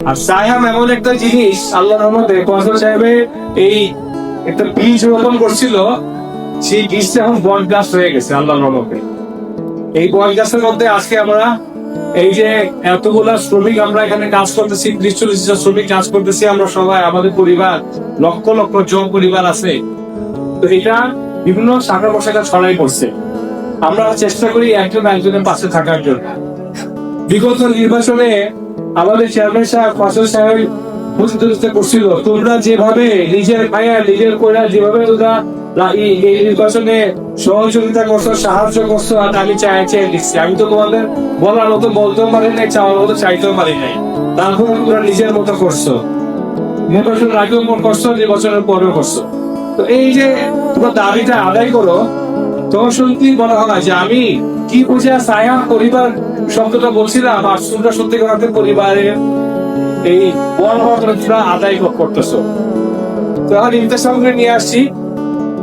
আর সায়াম এমন একটা জিনিস, আল্লাহর রহমতে কসম সাহেবের এই একটা বীজ রোপণ করছিল, সেই বীজটা এখন বট গাছ হয়ে গেছে আল্লাহর রহমতে। এই বট গাছের মধ্যে আজকে আমরা এই যে এতগুলা শ্রমিক আমরা এখানে কাজ করতেছি, 30-40 জন শ্রমিক কাজ করতেছি, আমরা সবাই আমাদের পরিবার লক্ষ লক্ষ জন পরিবার আছে। তো এটা বিভিন্ন শাখা প্রশাখা ছড়াই পড়ছে। আমরা চেষ্টা করি একজন একজনের পাশে থাকার জন্য। বিগত নির্বাচনে আমাদের চেয়ারম্যান সাহেব ফসল সাহেব প্রতিদ্বন্দ্বিতা করছিল, তোমরা যেভাবে নিজের ভাইয়া নিজের কইরা যেভাবে তোমরা এই নির্বাচনে সহযোগিতা করছো, সাহায্য করছো, আর আমি চেয়ে দিচ্ছি। আমি তো তোমাদের বলার মতো বলতেও পারি নাই, চাওয়ার মতো চাইতেও পারি নাই, তারপর তোমরা নিজের মতো করছো। নির্বাচনের আগেও করছো, নির্বাচনের পরেও করছো। তো এই যে তোমার দাবিটা আদায় করো, তখন শুনতে বলা হয় যে আমি কি বুঝে সায়াম পরিবার শব্দটা বলছিলাম, আর তোমরা সত্যি কথা পরিবারের এই বড় আদায় করতেছো। তো এখন ইমতাজ সামগ্রী নিয়ে আসছি,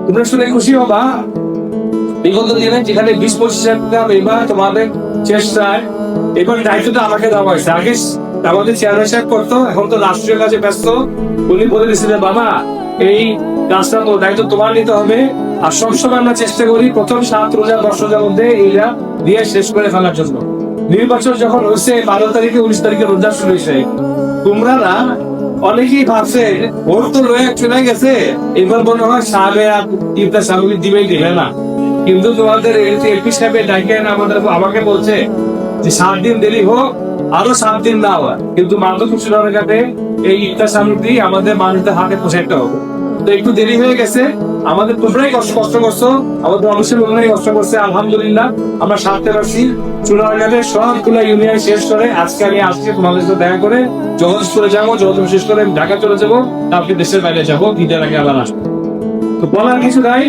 তোমরা শুনে খুশি হবা। বিগত দিনে যেখানে 20-25 টাকা এবার তোমাদের চেষ্টায় এবার দায়িত্বটা আমাকে দেওয়া হয়েছে। আগে আমাদের চেয়ারম্যান সাহেব করতো, এখন তো রাষ্ট্রীয় কাজে ব্যস্ত। উনি বলে দিয়েছিলেন বাবা এই কাজটা তো দায়িত্ব তোমার নিতে হবে। আর সবসময় আমরা চেষ্টা করি প্রথম 7 রোজা 10 রোজার মধ্যে এইটা দিয়ে শেষ করে ফেলার জন্য। নির্বাচন যখন হয়েছে 12 তারিখে 19 তারিখে রোজা শুরু হয়েছে, তোমরা না অনেকেই ভাবছে ভোট তো লয়ে চলে গেছে, এবার মনে হয় সাহেব আর ইফতার সামগ্রী দিবে না। কিন্তু তোমাদের এমপি সাহেবের ডাইকে আমাকে বলছে যে 7 দিন দেরি হোক, আরো 7 দিন না হয়, কিন্তু মাদক খুচরার কাছে এই ইফতার সামগ্রী আমাদের মানুষদের হাতে পৌঁছাইতে হবে। তো একটু দেরি হয়ে গেছে, আমাদের তোমরাই কষ্ট করছো, আমাদের অবশ্যই তোমরাই কষ্ট করছে। আলহামদুলিল্লাহ আমরা সারতে পারছি। চুনারঘাটের সবগুলো ইউনিয়ন শেষ করে আজকে আমি আসছি তোমাদের সাথে দেখা করে জগৎপুরে যাবো, জগৎপুর শেষ করে ঢাকা চলে যাবো, তারপরে দেশের বাইরে যাবো, ঈদের আগে আবার আসবো। তো বলার কিছু নাই,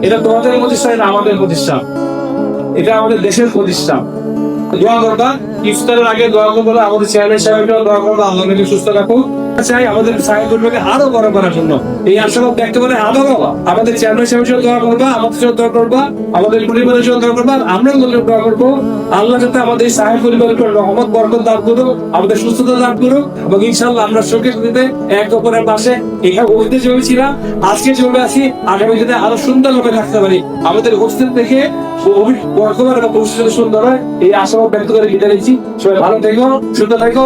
এটা তোমাদের প্রতিষ্ঠান, এটা আমাদের প্রতিষ্ঠান, এটা আমাদের দেশের প্রতিষ্ঠান। দোয়া করবা, ইফতারের আগে দোয়া করবো, আমাদের চেয়ারম্যান সাহেবকেও দোয়া করবো, আল্লাহ নাকি সুস্থ রাখো। চাই আমাদের সাহেব পরিবারকে আরো বড় করার জন্য এই আশাবাদ ব্যক্ত করে আরো বাবা আমাদের চেয়ারম্যান সাহেবের জন্য দোয়া করবা, আমাদের জন্য দোয়া করবা, আমাদের পরিবারের জন্য দোয়া করবা। আমরা দোয়া করবো আল্লাহ যাতে আমাদের সাহেব পরিবারের উপর রহমত বরকত দান করুক, আমাদের সুস্থতা দান করুক, এবং ইনশাআল্লাহ আমরা সুখে শান্তিতে এক অপরের পাশে এখানে বলতে চেয়েছিলাম, আজকে চলে আসি, আগামী দিনে আরো সুন্দরভাবে থাকতে পারি। আমাদের হোস্টেল থেকে বর্তমান এবং ভবিষ্যতে সুন্দর হয় এই আশাবাদ ব্যক্ত করে বিদায় নিচ্ছি। সবাই ভালো থেকো, সুস্থ থেকো।